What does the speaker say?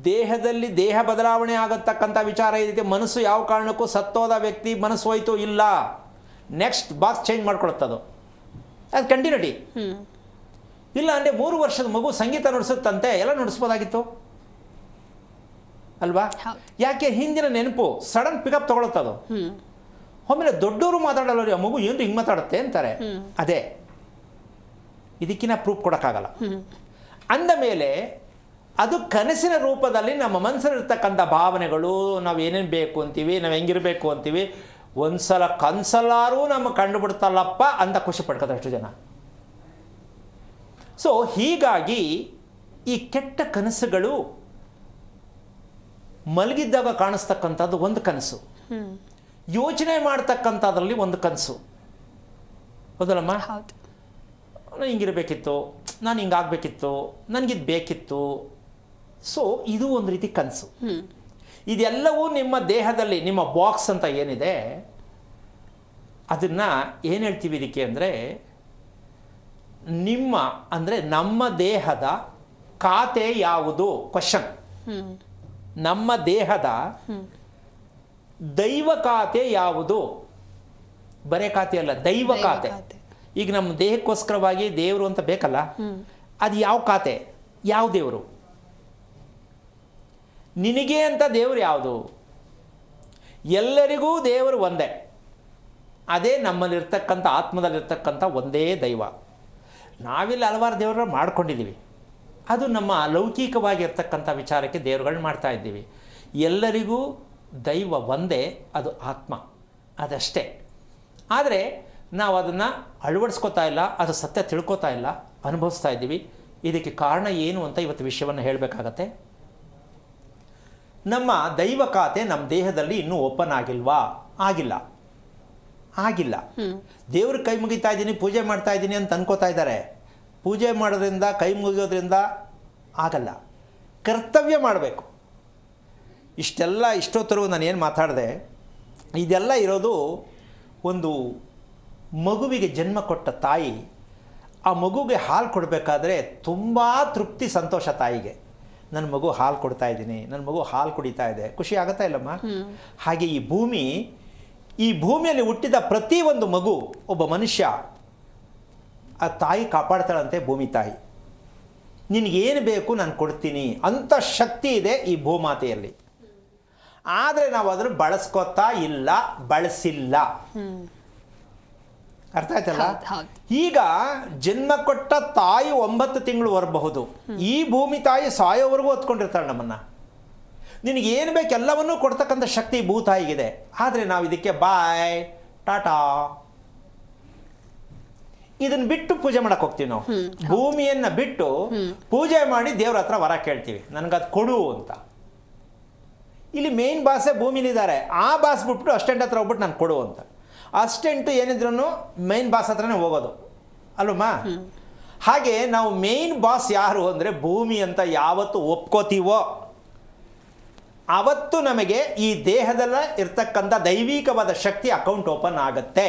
ದೇಹದಲ್ಲಿ ದೇಹ ಬದಲಾವಣೆ ಆಗತಕ್ಕಂಥ ವಿಚಾರ ಇದಕ್ಕೆ. ಮನಸ್ಸು ಯಾವ ಕಾರಣಕ್ಕೂ ಸತ್ತೋದ ವ್ಯಕ್ತಿ ಮನಸ್ಸು ಹೋಯ್ತು ಇಲ್ಲ, ನೆಕ್ಸ್ಟ್ ಬಾಕ್ಸ್ ಚೇಂಜ್ ಮಾಡ್ಕೊಳುತ್ತದು, ಅದು ಕಂಟಿನ್ಯೂಟಿ. ಇಲ್ಲ ಅಂದರೆ 3 ವರ್ಷದ ಮಗು ಸಂಗೀತ ನುಡಿಸುತ್ತಂತೆ, ಎಲ್ಲ ನುಡಿಸ್ಬೋದಾಗಿತ್ತು ಅಲ್ವಾ? ಯಾಕೆ? ಹಿಂದಿನ ನೆನಪು ಸಡನ್ ಪಿಕಪ್ ತಗೊಳುತ್ತದು. ಆಮೇಲೆ ದೊಡ್ಡವರು ಮಾತಾಡಲ್ಲ, ಆ ಮಗು ಏನು ಹಿಂಗೆ ಮಾತಾಡುತ್ತೆ ಅಂತಾರೆ. ಅದೇ ಇದಕ್ಕಿನ್ನ ಪ್ರೂಫ್ ಕೊಡೋಕ್ಕಾಗಲ್ಲ. ಅಂದ ಮೇಲೆ ಅದು ಕನಸಿನ ರೂಪದಲ್ಲಿ ನಮ್ಮ ಮನಸ್ಸಲ್ಲಿರ್ತಕ್ಕಂಥ ಭಾವನೆಗಳು, ನಾವು ಏನೇನು ಬೇಕು ಅಂತೀವಿ, ನಾವು ಹೆಂಗಿರಬೇಕು ಅಂತೀವಿ, ಒಂದು ಸಲ ಕನಸಲ್ಲಾರೂ ನಮಗೆ ಕಂಡುಬಿಡ್ತಲ್ಲಪ್ಪ ಅಂತ ಖುಷಿ ಪಡ್ಕೋತಾರೆ ಅಷ್ಟು ಜನ. ಸೊ ಹೀಗಾಗಿ ಈ ಕೆಟ್ಟ ಕನಸುಗಳು ಮಲಗಿದ್ದಾಗ ಕಾಣಿಸ್ತಕ್ಕಂಥದ್ದು ಒಂದು ಕನಸು, ಯೋಚನೆ ಮಾಡ್ತಕ್ಕಂಥದ್ರಲ್ಲಿ ಒಂದು ಕನಸು, ಹೌದಲ್ಲಮ್ಮ? ನಾನು ಹಿಂಗಿರಬೇಕಿತ್ತು, ನಾನು ಹಿಂಗಾಗಬೇಕಿತ್ತು, ನನಗಿದು ಬೇಕಿತ್ತು. ಸೊ ಇದು ಒಂದು ರೀತಿ ಕನಸು. ಇದೆಲ್ಲವೂ ನಿಮ್ಮ ದೇಹದಲ್ಲಿ, ನಿಮ್ಮ ಬಾಕ್ಸ್ ಅಂತ ಏನಿದೆ ಅದನ್ನು ಏನು ಹೇಳ್ತೀವಿ ಇದಕ್ಕೆ ಅಂದರೆ, ನಿಮ್ಮ ಅಂದರೆ ನಮ್ಮ ದೇಹದ ಖಾತೆ ಯಾವುದು? ಕ್ವಶನ್. ನಮ್ಮ ದೇಹದ ದೈವ ಖಾತೆ ಯಾವುದು? ಬರೇ ಖಾತೆ ಅಲ್ಲ, ದೈವ ಖಾತೆ. ಈಗ ನಮ್ಮ ದೇಹಕ್ಕೋಸ್ಕರವಾಗಿ ದೇವರು ಅಂತ ಬೇಕಲ್ಲ, ಅದು ಯಾವ ಖಾತೆ? ಯಾವ ದೇವರು? ನಿನಗೆ ಅಂತ ದೇವರು ಯಾವುದು? ಎಲ್ಲರಿಗೂ ದೇವರು ಒಂದೇ. ಅದೇ ನಮ್ಮಲ್ಲಿರ್ತಕ್ಕಂಥ ಆತ್ಮದಲ್ಲಿರ್ತಕ್ಕಂಥ ಒಂದೇ ದೈವ. ನಾವಿಲ್ಲಿ ಹಲವಾರು ದೇವರ ಮಾಡ್ಕೊಂಡಿದ್ದೀವಿ, ಅದು ನಮ್ಮ ಲೌಕಿಕವಾಗಿರ್ತಕ್ಕಂಥ ವಿಚಾರಕ್ಕೆ ದೇವರುಗಳನ್ನ ಮಾಡ್ತಾ ಇದ್ದೀವಿ. ಎಲ್ಲರಿಗೂ ದೈವ ಒಂದೇ, ಅದು ಆತ್ಮ, ಅದಷ್ಟೇ. ಆದರೆ ನಾವು ಅದನ್ನು ಅಳವಡಿಸ್ಕೋತಾ ಇಲ್ಲ, ಅದು ಸತ್ಯ ತಿಳ್ಕೊತಾ ಇಲ್ಲ, ಅನುಭವಿಸ್ತಾ ಇದ್ದೀವಿ. ಇದಕ್ಕೆ ಕಾರಣ ಏನು ಅಂತ ಇವತ್ತು ವಿಷಯವನ್ನು ಹೇಳಬೇಕಾಗತ್ತೆ. ನಮ್ಮ ದೈವ ಖಾತೆ ನಮ್ಮ ದೇಹದಲ್ಲಿ ಇನ್ನೂ ಓಪನ್ ಆಗಿಲ್ವಾ? ಆಗಿಲ್ಲ. ದೇವ್ರ ಕೈ ಮುಗಿತಾ ಇದ್ದೀನಿ, ಪೂಜೆ ಮಾಡ್ತಾ ಇದ್ದೀನಿ ಅಂತ ಅನ್ಕೋತಾ ಇದ್ದಾರೆ. ಪೂಜೆ ಮಾಡೋದ್ರಿಂದ, ಕೈ ಮುಗಿಯೋದ್ರಿಂದ ಆಗಲ್ಲ. ಕರ್ತವ್ಯ ಮಾಡಬೇಕು. ಇಷ್ಟೊತ್ತರೆಗೂ ನಾನು ಏನು ಮಾತಾಡಿದೆ, ಇದೆಲ್ಲ ಇರೋದು ಒಂದು ಮಗುವಿಗೆ ಜನ್ಮ ಕೊಟ್ಟ ತಾಯಿ. ಆ ಮಗುಗೆ ಹಾಲು ಕೊಡಬೇಕಾದ್ರೆ ತುಂಬ ತೃಪ್ತಿ, ಸಂತೋಷ ತಾಯಿಗೆ. ನನ್ನ ಮಗು ಹಾಲು ಕೊಡ್ತಾ ಇದ್ದೀನಿ, ನನ್ನ ಮಗು ಹಾಲು ಕುಡಿತಾ ಇದೆ, ಖುಷಿ ಆಗುತ್ತಾ ಇಲ್ಲಮ್ಮ? ಹಾಗೆ ಈ ಭೂಮಿಯಲ್ಲಿ ಹುಟ್ಟಿದ ಪ್ರತಿಯೊಂದು ಮಗು, ಒಬ್ಬ ಮನುಷ್ಯ, ಆ ತಾಯಿ ಕಾಪಾಡ್ತಾಳಂತೆ. ಭೂಮಿ ತಾಯಿ ನಿನಗೇನು ಬೇಕು ನಾನು ಕೊಡ್ತೀನಿ ಅಂಥ ಶಕ್ತಿ ಇದೆ ಈ ಭೂಮಾತೆಯಲ್ಲಿ. ಆದರೆ ನಾವು ಅದನ್ನು ಬಳಸ್ಕೋತಾ ಇಲ್ಲ, ಬಳಸಿಲ್ಲ. ಅರ್ಥ ಆಯ್ತಲ್ಲ? ಈಗ ಜನ್ಮ ಕೊಟ್ಟ ತಾಯಿ 9 ತಿಂಗಳು ಬರಬಹುದು, ಈ ಭೂಮಿ ತಾಯಿ ಸಾಯೋವರೆಗೂ ಹೊತ್ಕೊಂಡಿರ್ತಾಳೆ ನಮ್ಮನ್ನು. ನಿನಗೇನು ಬೇಕು ಎಲ್ಲವನ್ನೂ ಕೊಡ್ತಕ್ಕಂಥ ಶಕ್ತಿ ಭೂತಾಯಿಗಿದೆ. ಆದರೆ ನಾವು ಇದಕ್ಕೆ ಬಾಯ್ ಟಾಟಾ ಇದನ್ನು ಬಿಟ್ಟು ಪೂಜೆ ಮಾಡಕ್ಕೆ ಹೋಗ್ತೀವಿ. ನಾವು ಭೂಮಿಯನ್ನು ಬಿಟ್ಟು ಪೂಜೆ ಮಾಡಿ ದೇವ್ರ ಹತ್ರ ವರ ಕೇಳ್ತೀವಿ, ನನಗದು ಕೊಡು ಅಂತ. ಇಲ್ಲಿ ಮೇನ್ ಬಾಸೇ ಭೂಮಿಲಿದ್ದಾರೆ, ಆ ಬಾಸ್ ಬಿಟ್ಬಿಟ್ಟು ಅಸ್ಟೆಂಟ್ ಹತ್ರ ಹೋಗ್ಬಿಟ್ಟು ನಾನು ಕೊಡು ಅಂತ. ಅಸ್ಟೆಂಟು ಏನಿದ್ರು ಮೇನ್ ಬಾಸ್ ಹತ್ರನೇ ಹೋಗೋದು ಅಲ್ವಮ್ಮ? ಹಾಗೆ ನಾವು ಮೇನ್ ಬಾಸ್ ಯಾರು ಅಂದರೆ ಭೂಮಿ ಅಂತ ಯಾವತ್ತು ಒಪ್ಕೋತೀವೋ ಆವತ್ತು ನಮಗೆ ಈ ದೇಹದಲ್ಲ ಇರ್ತಕ್ಕಂಥ ದೈವಿಕವಾದ ಶಕ್ತಿ ಅಕೌಂಟ್ ಓಪನ್ ಆಗುತ್ತೆ.